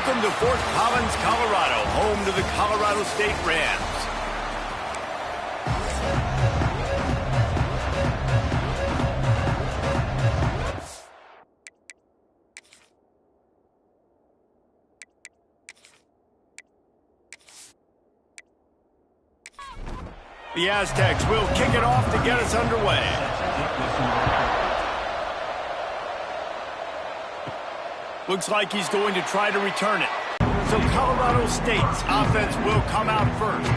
Welcome to Fort Collins, Colorado, home to the Colorado State Rams. The Aztecs will kick it off to get us underway. Looks like he's going to try to return it. So Colorado State's offense will come out first.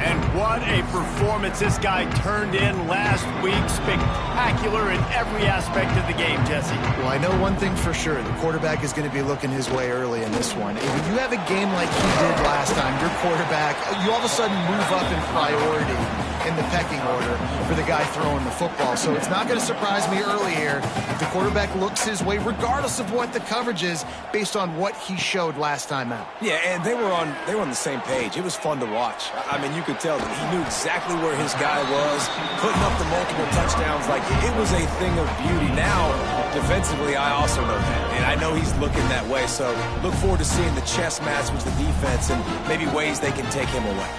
And what a performance this guy turned in last week. Spectacular in every aspect of the game, Jesse. Well, I know one thing for sure. The quarterback is going to be looking his way early in this one. If you have a game like he did last time, your quarterback, you all of a sudden move up in priority in the pecking order for the guy throwing the football. So it's not going to surprise me early here if the quarterback looks his way, regardless of what the coverage is, based on what he showed last time out. Yeah, and they were on the same page. It was fun to watch. I mean, you could tell that he knew exactly where his guy was, putting up the multiple touchdowns. Like, it was a thing of beauty. Now, defensively, I also know that, and I know he's looking that way. So look forward to seeing the chess match with the defense and maybe ways they can take him away.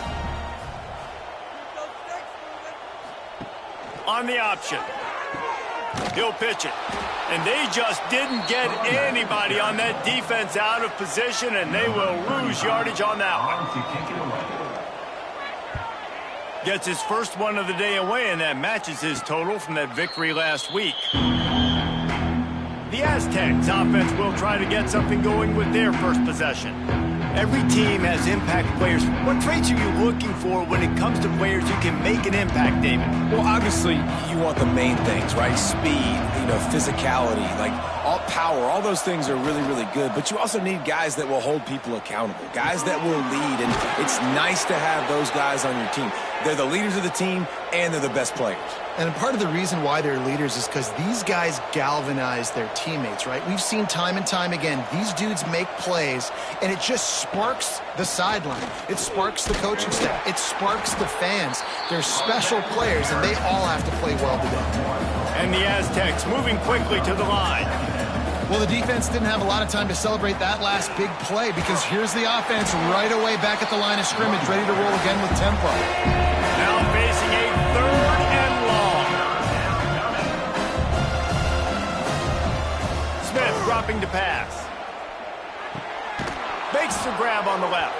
On the option. He'll pitch it. And they just didn't get anybody on that defense out of position, and they will lose yardage on that one. Gets his first one of the day away, and that matches his total from that victory last week. The Aztecs offense will try to get something going with their first possession. Every team has impact players. What traits are you looking for when it comes to players who can make an impact, David? Well, obviously, you want the main things, right? Speed, physicality, like all power, all those things are really, really good. But you also need guys that will hold people accountable, guys that will lead. And it's nice to have those guys on your team. They're the leaders of the team, and they're the best players. And part of the reason why they're leaders is because these guys galvanize their teammates, right? We've seen time and time again, these dudes make plays, and it just sparks the sideline. It sparks the coaching staff. It sparks the fans. They're special players, and they all have to play well today. And the Aztecs moving quickly to the line. Well, the defense didn't have a lot of time to celebrate that last big play because here's the offense right away back at the line of scrimmage, ready to roll again with tempo. Now facing a third and long. Smith dropping to pass. Makes the grab on the left.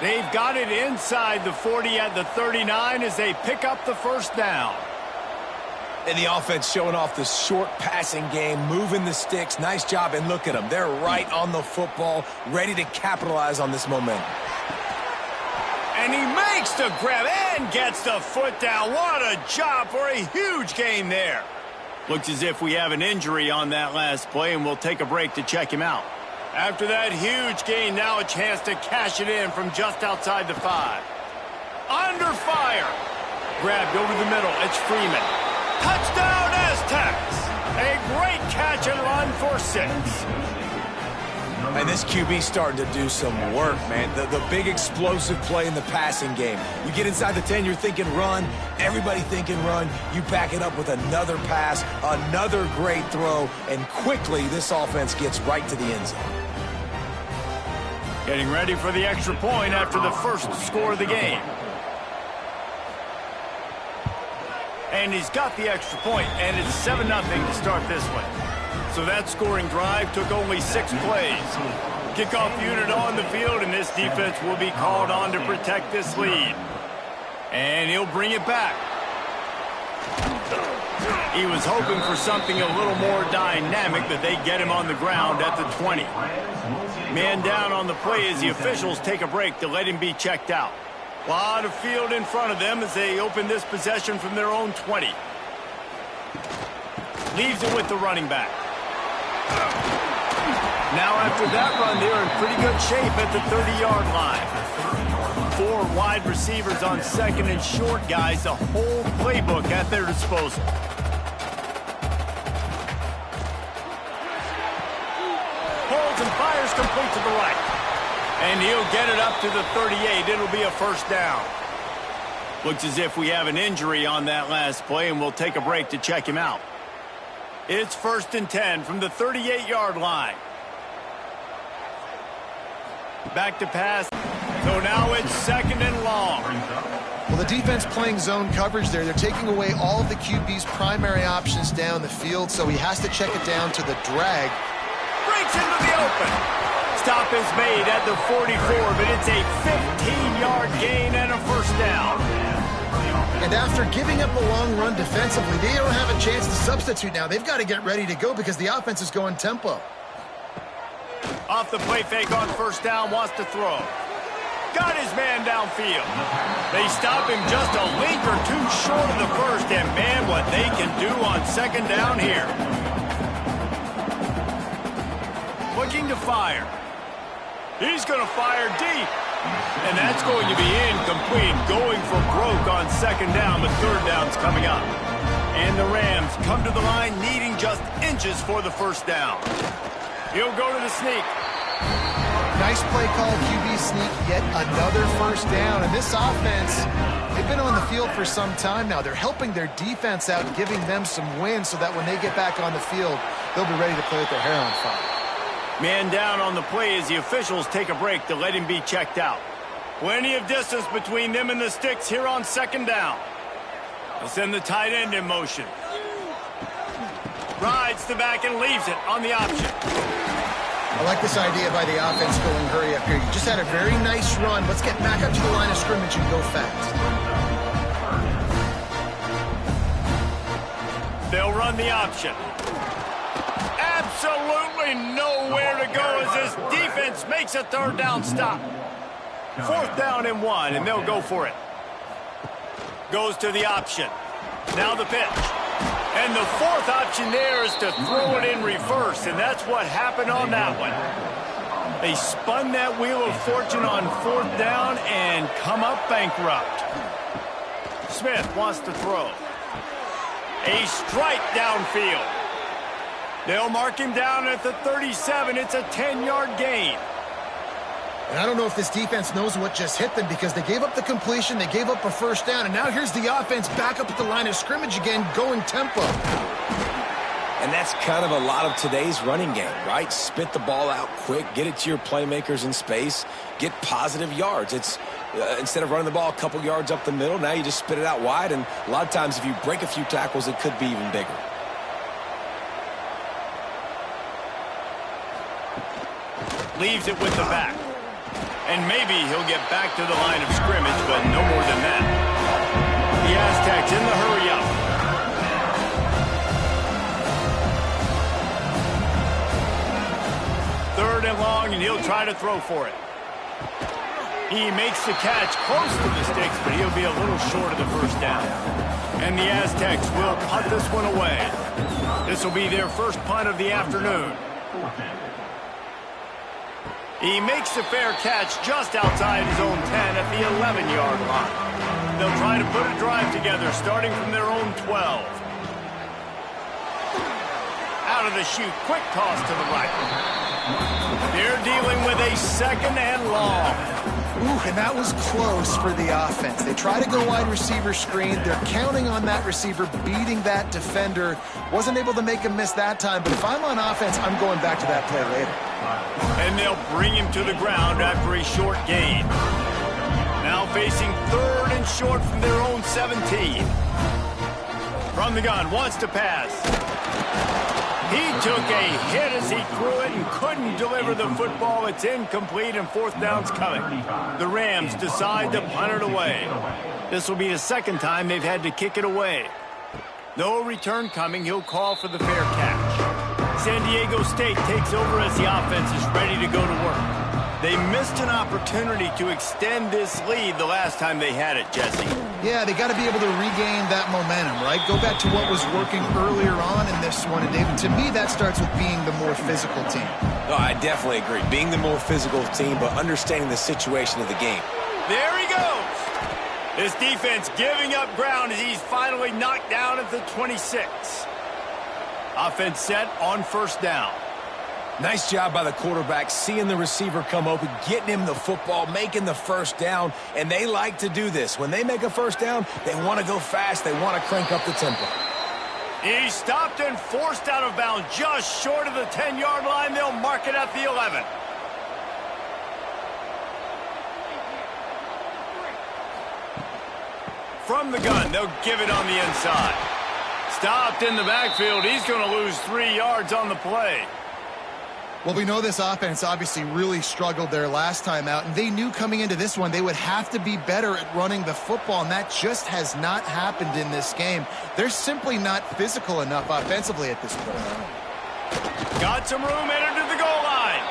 They've got it inside the 40 at the 39 as they pick up the first down. And the offense showing off the short passing game, moving the sticks. Nice job, and look at them. They're right on the football, ready to capitalize on this momentum. And he makes the grab and gets the foot down. What a job for a huge gain there. Looks as if we have an injury on that last play, and we'll take a break to check him out. After that huge gain, now a chance to cash it in from just outside the 5. Under fire. Grabbed over the middle. It's Freeman. Touchdown, Aztecs! A great catch and run for 6. And this QB's starting to do some work, man. The big explosive play in the passing game. You get inside the 10, you're thinking run. Everybody thinking run. You back it up with another pass, another great throw, and quickly this offense gets right to the end zone. Getting ready for the extra point after the first score of the game. And he's got the extra point, and it's 7-0 to start this one. So that scoring drive took only 6 plays. Kickoff unit on the field, and this defense will be called on to protect this lead. And he'll bring it back. He was hoping for something a little more dynamic, but they get him on the ground at the 20. Man down on the play as the officials take a break to let him be checked out. A lot of field in front of them as they open this possession from their own 20. Leaves it with the running back. Now after that run, they're in pretty good shape at the 30-yard line. 4 wide receivers on second and short, guys. The whole playbook at their disposal. Holds and fires complete to the right. And he'll get it up to the 38. It'll be a first down. Looks as if we have an injury on that last play, and we'll take a break to check him out. It's 1st and 10 from the 38-yard line. Back to pass. So now it's 2nd and long. Well, the defense playing zone coverage there. They're taking away all of the QB's primary options down the field, so he has to check it down to the drag. Breaks into the open. Stop is made at the 44, but it's a 15-yard gain and a first down. And after giving up a long run defensively, they don't have a chance to substitute now. They've got to get ready to go because the offense is going tempo. Off the play fake on first down, wants to throw. Got his man downfield. They stop him just a link or two short of the first, and man, what they can do on 2nd down here. Looking to fire. He's going to fire deep. And that's going to be incomplete, going for broke on 2nd down, but 3rd down's coming up. And the Rams come to the line needing just inches for the first down. He'll go to the sneak. Nice play call, QB sneak, yet another first down. And this offense, they've been on the field for some time now. They're helping their defense out, giving them some wins so that when they get back on the field, they'll be ready to play with their hair on fire. Man down on the play as the officials take a break to let him be checked out. Plenty of distance between them and the sticks here on 2nd down. They'll send the tight end in motion. Rides the back and leaves it on the option. I like this idea by the offense going hurry up here. You just had a very nice run. Let's get back up to the line of scrimmage and go fast. They'll run the option. Absolutely nowhere to go as this defense makes a 3rd down stop. 4th down and 1, and they'll go for it. Goes to the option. Now the pitch. And the 4th option there is to throw it in reverse, and that's what happened on that one. They spun that wheel of fortune on 4th down and come up bankrupt. Smith wants to throw. A strike downfield. They'll mark him down at the 37. It's a 10-yard gain. And I don't know if this defense knows what just hit them because they gave up the completion, they gave up a first down, and now here's the offense back up at the line of scrimmage again, going tempo. And that's kind of a lot of today's running game, right? Spit the ball out quick, get it to your playmakers in space, get positive yards. It's instead of running the ball a couple yards up the middle, now you just spit it out wide, and a lot of times if you break a few tackles, it could be even bigger. Leaves it with the back. And maybe he'll get back to the line of scrimmage, but no more than that. The Aztecs in the hurry-up. Third and long, and he'll try to throw for it. He makes the catch close to the sticks, but he'll be a little short of the first down. And the Aztecs will punt this one away. This will be their first punt of the afternoon. He makes the fair catch just outside his own 10 at the 11-yard line. They'll try to put a drive together, starting from their own 12. Out of the chute, quick toss to the right. They're dealing with a 2nd and long. Ooh, and that was close for the offense. They try to go wide receiver screen. They're counting on that receiver beating that defender. Wasn't able to make him miss that time, but if I'm on offense, I'm going back to that play later. And they'll bring him to the ground after a short gain. Now facing 3rd and short from their own 17. From the gun, wants to pass. He took a hit as he threw it and couldn't deliver the football. It's incomplete and 4th down's coming. The Rams decide to punt it away. This will be the 2nd time they've had to kick it away. No return coming. He'll call for the fair catch. San Diego State takes over as the offense is ready to go to work. They missed an opportunity to extend this lead the last time they had it, Jesse. Yeah, they got to be able to regain that momentum, right? Go back to what was working earlier on in this one. And, David, to me, that starts with being the more physical team. No, I definitely agree. Being the more physical team, but understanding the situation of the game. There he goes. This defense giving up ground as he's finally knocked down at the 26. Offense set on first down. Nice job by the quarterback, seeing the receiver come open, getting him the football, making the first down, and they like to do this. When they make a first down, they want to go fast. They want to crank up the tempo. He stopped and forced out of bounds just short of the 10-yard line. They'll mark it at the 11. from the gun. They'll give it on the inside. Stopped in the backfield. He's going to lose 3 yards on the play. Well, we know this offense obviously really struggled there last time out, and they knew coming into this one they would have to be better at running the football, and that just has not happened in this game. They're simply not physical enough offensively at this point. Got some room, entered to the goal line.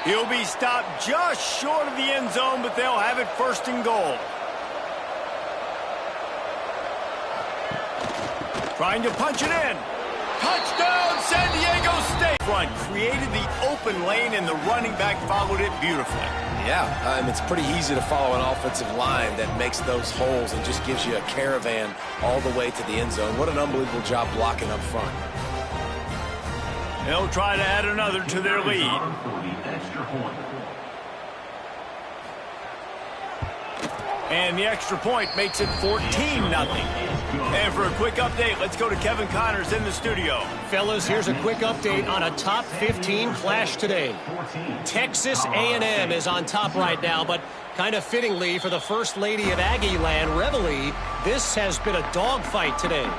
He'll be stopped just short of the end zone, but they'll have it first and goal. Trying to punch it in. Touchdown, San Diego State. Front created the open lane, and the running back followed it beautifully. Yeah, it's pretty easy to follow an offensive line that makes those holes and just gives you a caravan all the way to the end zone. What an unbelievable job blocking up front. They'll try to add another to their lead. And the extra point makes it 14-0. And for a quick update, let's go to Kevin Connors in the studio. Fellas, here's a quick update on a top 15 clash today. Texas A&M is on top right now, but kind of fittingly for the First Lady of Aggie Land, Reveille, this has been a dogfight today.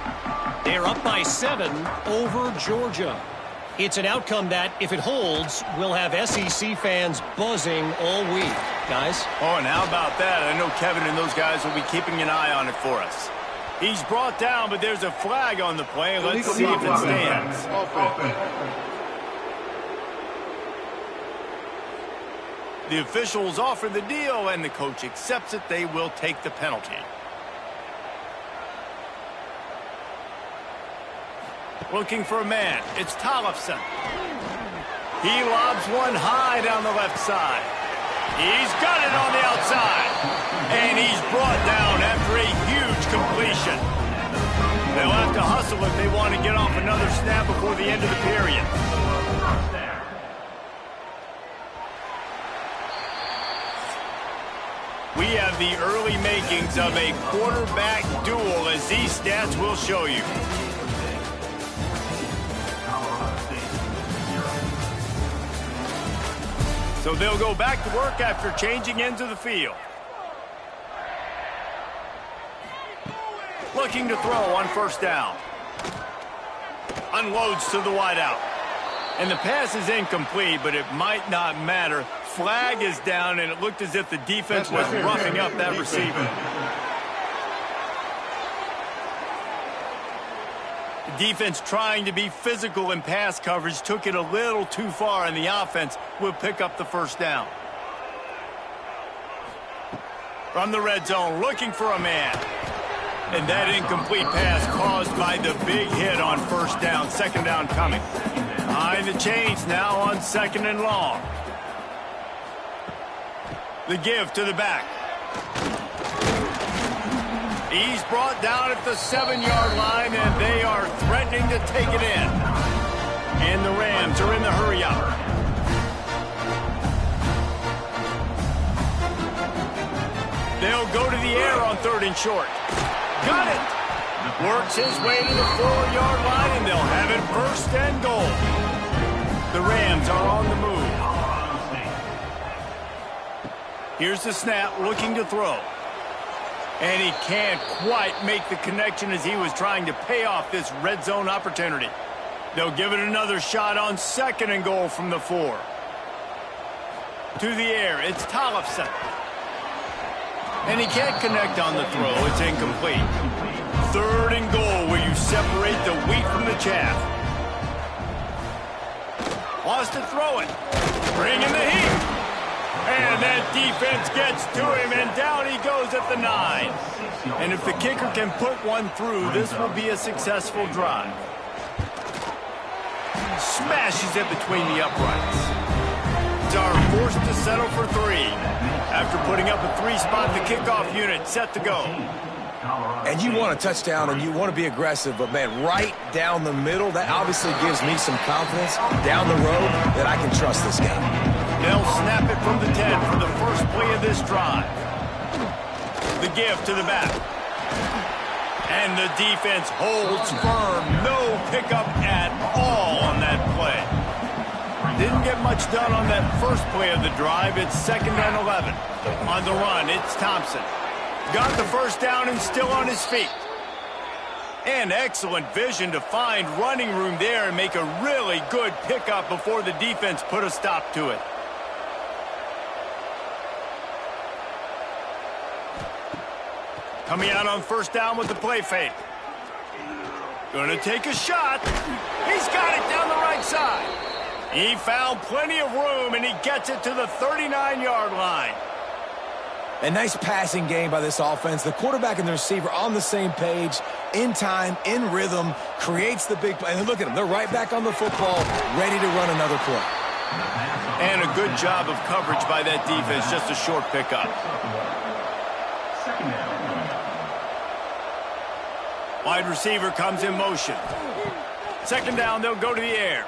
They're up by 7 over Georgia. It's an outcome that, if it holds, will have SEC fans buzzing all week. Guys? Oh, and how about that? I know Kevin and those guys will be keeping an eye on it for us. He's brought down, but there's a flag on the play. Let's see if it stands. The officials offer the deal, and the coach accepts it. They will take the penalty. Looking for a man. It's Tcfssl. He lobs one high down the left side. He's got it on the outside. And he's brought down after a huge completion. They'll have to hustle if they want to get off another snap before the end of the period. We have the early makings of a quarterback duel, as these stats will show you. So they'll go back to work after changing into the field. Looking to throw on first down. Unloads to the wideout. And the pass is incomplete, but it might not matter. Flag is down, and it looked as if the defense was roughing up that receiver. The defense trying to be physical in pass coverage took it a little too far, and the offense will pick up the first down. From the red zone, looking for a man. And that incomplete pass caused by the big hit on first down. Second down coming. Behind the chains now on second and long. The give to the back. He's brought down at the 7-yard line, and they are threatening to take it in. And the Rams are in the hurry-up. They'll go to the air on third and short. Got it. Works his way to the 4-yard line, and they'll have it first and goal. The Rams are on the move. Here's the snap, looking to throw. And he can't quite make the connection as he was trying to pay off this red zone opportunity. They'll give it another shot on second and goal from the 4. To the air, it's Tcfssl. And he can't connect on the throw. It's incomplete. Third and goal, where you separate the wheat from the chaff. Wants to throw it. Bring in the heat. And that defense gets to him, and down he goes at the 9. And if the kicker can put one through, this will be a successful drive. Smashes it between the uprights. Are forced to settle for 3. After putting up a 3-spot, the kickoff unit set to go. And you want a touchdown, and you want to be aggressive, but, man, right down the middle, that obviously gives me some confidence down the road that I can trust this guy. They'll snap it from the 10 for the first play of this drive. The give to the back. And the defense holds firm. No pickup at all on that play. Didn't get much done on that first play of the drive. It's second and 11. On the run, it's Thompson. Got the first down and still on his feet. And excellent vision to find running room there and make a really good pickup before the defense put a stop to it. Coming out on first down with the play fake. Gonna take a shot. He's got it down the right side. He found plenty of room, and he gets it to the 39-yard line. A nice passing game by this offense. The quarterback and the receiver on the same page, in time, in rhythm, creates the big play. And look at them. They're right back on the football, ready to run another play. And a good job of coverage by that defense. Just a short pickup. Wide receiver comes in motion. Second down, they'll go to the air.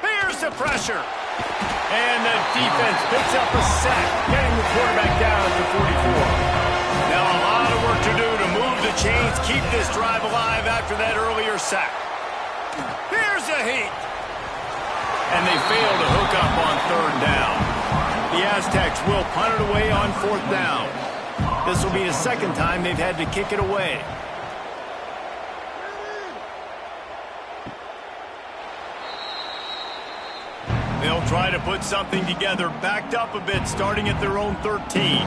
Here's the pressure. And the defense picks up a sack, getting the quarterback down at the 44. Now a lot of work to do to move the chains, keep this drive alive after that earlier sack. Here's a heat. And they fail to hook up on third down. The Aztecs will punt it away on fourth down. This will be the second time they've had to kick it away. They'll try to put something together, backed up a bit, starting at their own 13.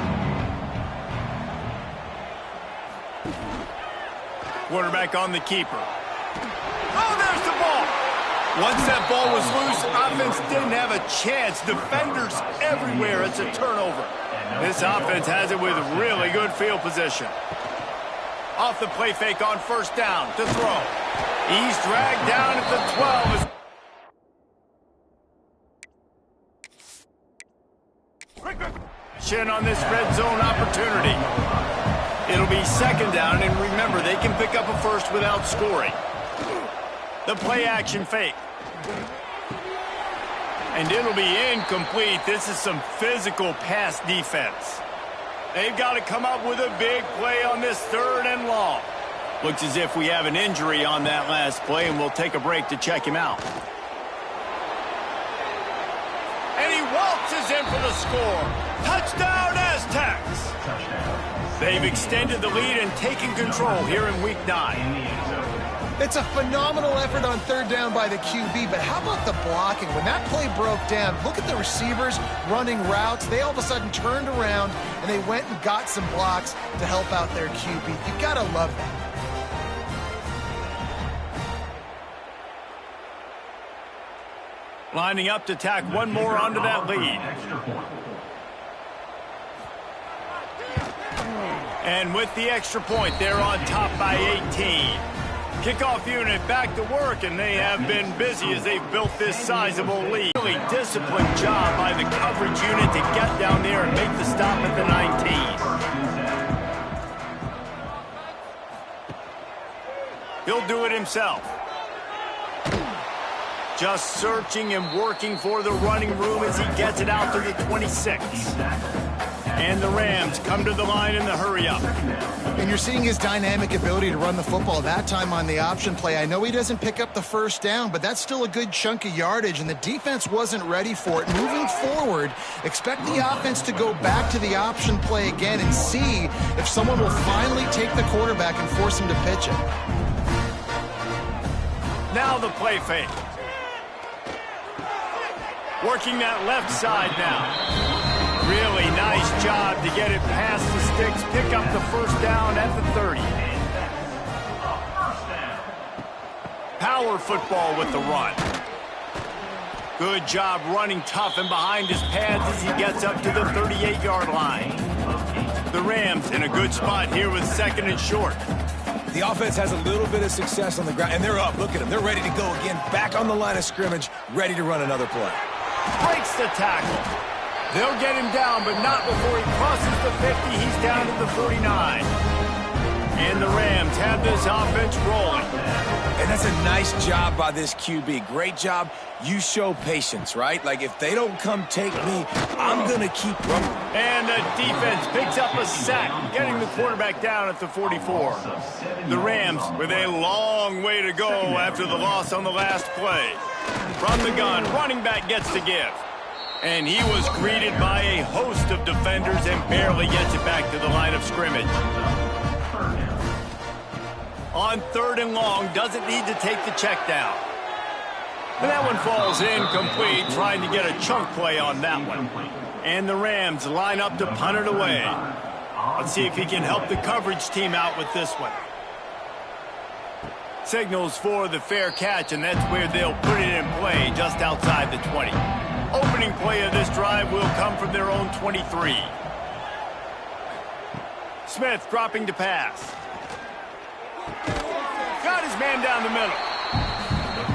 Quarterback on the keeper. Oh, there's the ball. Once that ball was loose, offense didn't have a chance. Defenders everywhere. It's a turnover. This offense has it with really good field position. Off the play fake on first down to throw. He's dragged down at the 12. On this red zone opportunity. It'll be second down, and remember, they can pick up a first without scoring. The play action fake. And it'll be incomplete. This is some physical pass defense. They've got to come up with a big play on this third and long. Looks as if we have an injury on that last play, and we'll take a break to check him out. And he waltzes in for the score. Touchdown, Aztecs! They've extended the lead and taken control here in Week 9. It's a phenomenal effort on third down by the QB, but how about the blocking? When that play broke down, look at the receivers running routes. They all of a sudden turned around, and they went and got some blocks to help out their QB. You've got to love that. Lining up to tack one more onto that lead. And with the extra point, they're on top by 18. Kickoff unit back to work, and they have been busy as they've built this sizable lead. Really disciplined job by the coverage unit to get down there and make the stop at the 19. He'll do it himself. Just searching and working for the running room as he gets it out to the 26. And the Rams come to the line in the hurry-up. And you're seeing his dynamic ability to run the football, that time on the option play. I know he doesn't pick up the first down, but that's still a good chunk of yardage, and the defense wasn't ready for it. Moving forward, expect the offense to go back to the option play again and see if someone will finally take the quarterback and force him to pitch it. Now the play fake. Working that left side now. Really nice job to get it past the sticks, pick up the first down at the 30. Power football with the run. Good job running tough and behind his pads as he gets up to the 38-yard line. The Rams in a good spot here with second and short. The offense has a little bit of success on the ground, and they're up. Look at them. They're ready to go again, back on the line of scrimmage, ready to run another play. Breaks the tackle. They'll get him down, but not before he crosses the 50. He's down to the 49. And the Rams have this offense rolling. And that's a nice job by this QB. Great job. You show patience, right? Like, if they don't come take me, I'm going to keep running. And the defense picks up a sack, getting the quarterback down at the 44. The Rams with a long way to go after the loss on the last play. From the gun, running back gets to give. And he was greeted by a host of defenders and barely gets it back to the line of scrimmage. On 3rd and long, doesn't need to take the check down. And that one falls incomplete, trying to get a chunk play on that one. And the Rams line up to punt it away. Let's see if he can help the coverage team out with this one. Signals for the fair catch, and that's where they'll put it in play, just outside the 20. Opening play of this drive will come from their own 23. Smith dropping to pass. Got his man down the middle.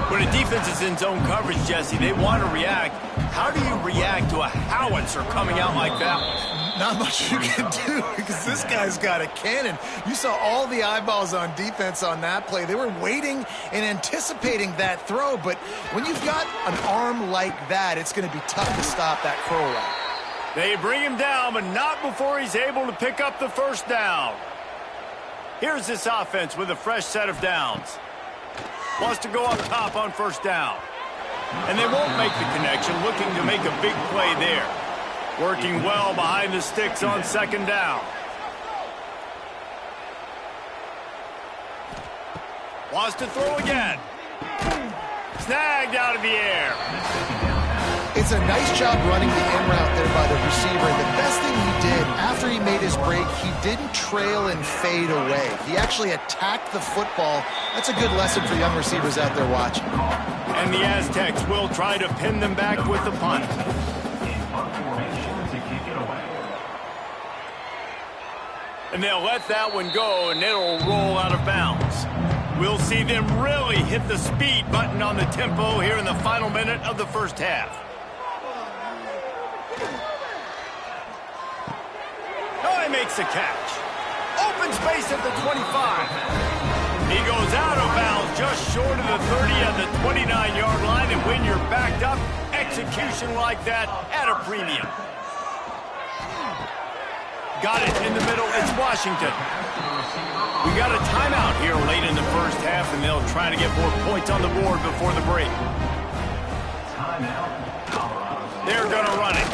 When a defense is in zone coverage, Jesse, they want to react. How do you react to a howitzer coming out like that one? Not much you can do because this guy's got a cannon. You saw all the eyeballs on defense on that play. They were waiting and anticipating that throw, but when you've got an arm like that, it's going to be tough to stop that curl route. They bring him down, but not before he's able to pick up the first down. Here's this offense with a fresh set of downs. Wants to go up top on first down. And they won't make the connection, looking to make a big play there. Working well behind the sticks on 2nd down. Wants to throw again. Snagged out of the air. It's a nice job running the in route there by the receiver. The best thing he did after he made his break, he didn't trail and fade away. He actually attacked the football. That's a good lesson for young receivers out there watching. And the Aztecs will try to pin them back with the punt. And they'll let that one go, and it'll roll out of bounds. We'll see them really hit the speed button on the tempo here in the final minute of the first half. Oh, he makes the catch. Open space at the 25. He goes out of bounds just short of the 30 at the 29-yard line, and when you're backed up, execution like that at a premium. Got it in the middle. It's Washington. We got a timeout here late in the first half, and they'll try to get more points on the board before the break. They're going to run it.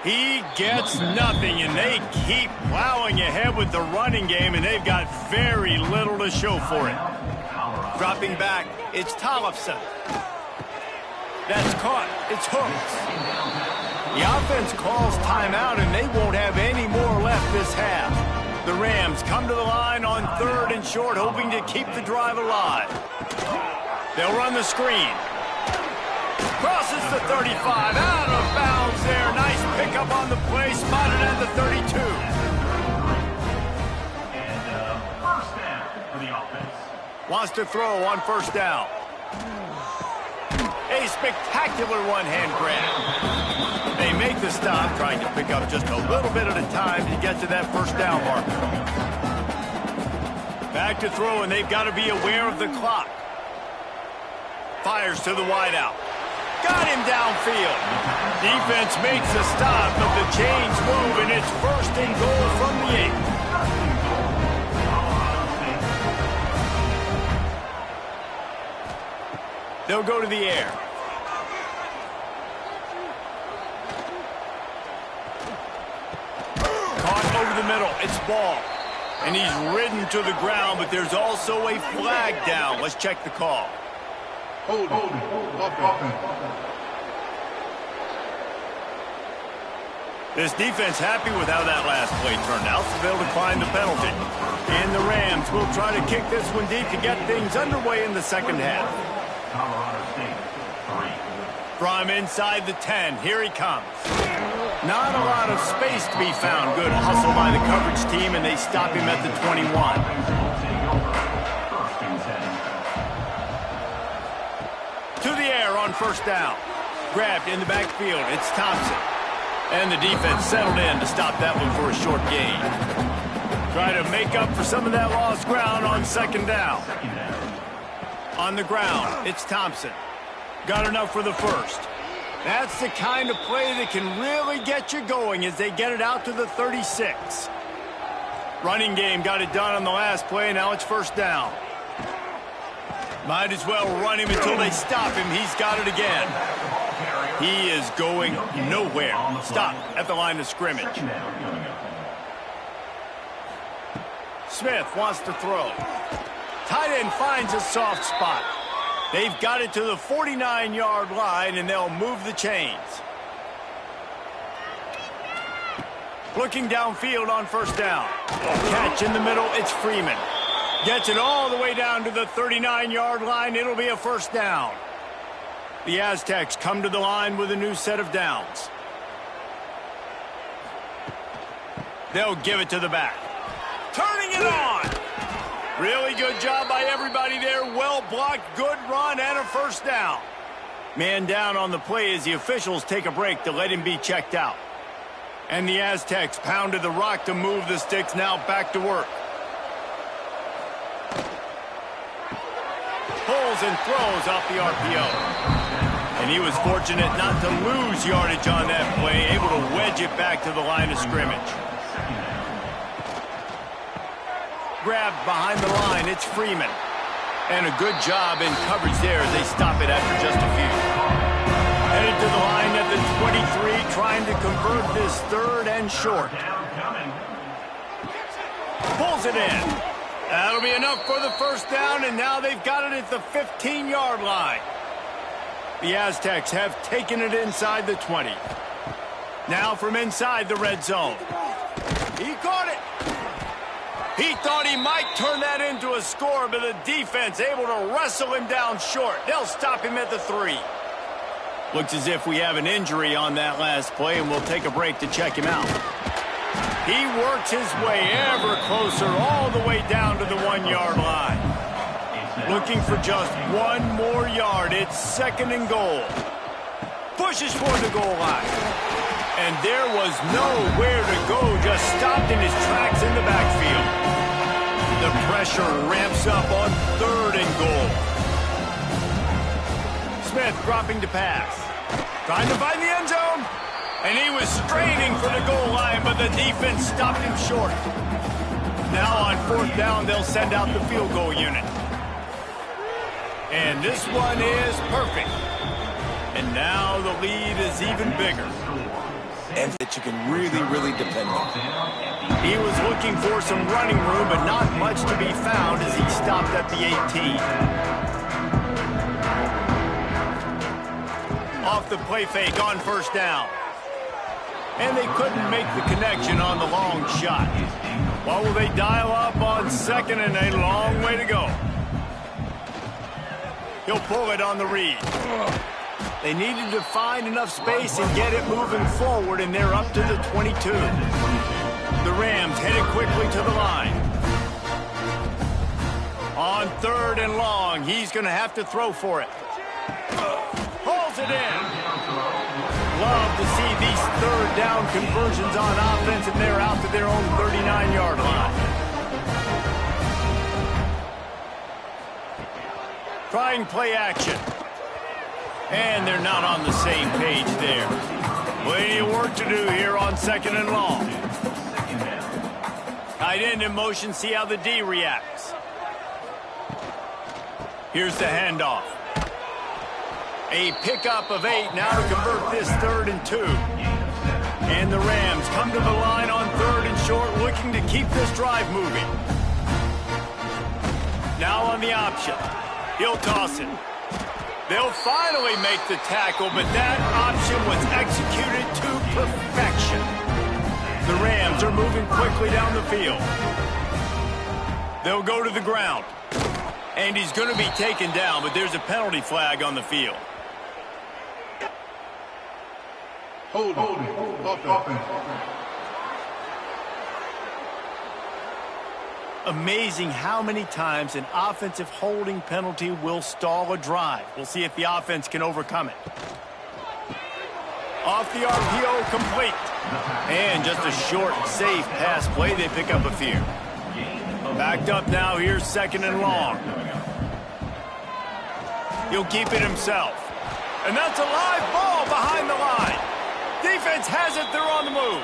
He gets nothing, and they keep plowing ahead with the running game, and they've got very little to show for it. Dropping back, it's Tcfssl. That's caught. It's hooked. The offense calls timeout, and they won't have any more left this half. The Rams come to the line on 3rd and short, hoping to keep the drive alive. They'll run the screen. Crosses the 35, out of bounds there. Nice pickup on the play, spotted at the 32. First down for the offense. Wants to throw on first down. A spectacular one-hand grab. They make the stop, trying to pick up just a little bit at a time to get to that first down marker. Back to throw, and they've got to be aware of the clock. Fires to the wideout. Got him downfield. Defense makes the stop, but the chains move, and it's 1st and goal from the 8. They'll go to the air. Caught over the middle. It's ball. And he's ridden to the ground, but there's also a flag down. Let's check the call. Hold. This defense happy with how that last play turned out, so they'll decline the penalty. And the Rams will try to kick this one deep to get things underway in the second half. From inside the 10, here he comes. Not a lot of space to be found. Good hustle by the coverage team, and they stop him at the 21. To the air on first down. Grabbed in the backfield. It's Thompson. And the defense settled in to stop that one for a short gain. Try to make up for some of that lost ground on second down. On the ground, it's Thompson. Got enough for the first. That's the kind of play that can really get you going as they get it out to the 36. Running game got it done on the last play, now it's first down. Might as well run him until they stop him. He's got it again. He is going nowhere. Stop at the line of scrimmage. Smith wants to throw. Tight end finds a soft spot. They've got it to the 49-yard line, and they'll move the chains. Looking downfield on first down. Catch in the middle, it's Freeman. Gets it all the way down to the 39-yard line. It'll be a first down. The Aztecs come to the line with a new set of downs. They'll give it to the back. Turning it on. Really good job by everybody there. Well blocked, good run, and a first down. Man down on the play as the officials take a break to let him be checked out. And the Aztecs pounded the rock to move the sticks, now back to work. Pulls and throws off the RPO. And he was fortunate not to lose yardage on that play, able to wedge it back to the line of scrimmage. Grabbed behind the line, it's Freeman. And a good job in coverage there as they stop it after just a few. Headed to the line at the 23, trying to convert this third and short. Pulls it in. That'll be enough for the first down, and now they've got it at the 15-yard line. The Aztecs have taken it inside the 20. Now from inside the red zone. He caught it. He thought he might turn that into a score, but the defense able to wrestle him down short. They'll stop him at the 3. Looks as if we have an injury on that last play, and we'll take a break to check him out. He works his way ever closer all the way down to the 1-yard line. Looking for just one more yard. It's second and goal. Pushes for the goal line. And there was nowhere to go, just stopped in his tracks in the backfield. The pressure ramps up on third and goal. Smith dropping to pass. Trying to find the end zone. And he was straining for the goal line, but the defense stopped him short. Now on fourth down, they'll send out the field goal unit. And this one is perfect. And now the lead is even bigger. And that you can really depend on. He was looking for some running room, but not much to be found as he stopped at the 18. Off the play fake on first down. And they couldn't make the connection on the long shot. What will they dial up on second, and a long way to go? He'll pull it on the read. They needed to find enough space and get it moving forward, and they're up to the 22. The Rams headed quickly to the line. On third and long, he's going to have to throw for it. Pulls it in. Love to see these third down conversions on offense, and they're out to their own 39-yard line. Trying play action. And they're not on the same page there. Plenty of work to do here on second and long. Tight end in motion, see how the D reacts. Here's the handoff. A pickup of 8 now to convert this third and 2. And the Rams come to the line on third and short, looking to keep this drive moving. Now on the option. He'll toss it. They'll finally make the tackle, but that option was executed to perfection. The Rams are moving quickly down the field. They'll go to the ground. And he's going to be taken down, but there's a penalty flag on the field. Offense. Amazing how many times an offensive holding penalty will stall a drive. We'll see if the offense can overcome it. Off the RPO, complete. And just a short, safe pass play. They pick up a few. Backed up now. Here's second and long. He'll keep it himself. And that's a live ball behind the line. Defense has it. They're on the move.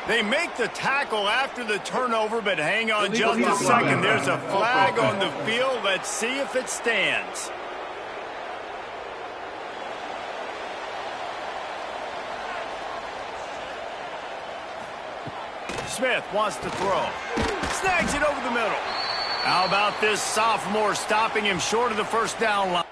They make the tackle after the turnover, but hang on just a second. There's a flag on the field. Let's see if it stands. Smith wants to throw. Snags it over the middle. How about this sophomore stopping him short of the first down line?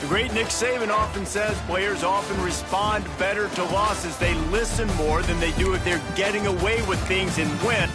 The great Nick Saban often says players often respond better to losses. They listen more than they do if they're getting away with things and win.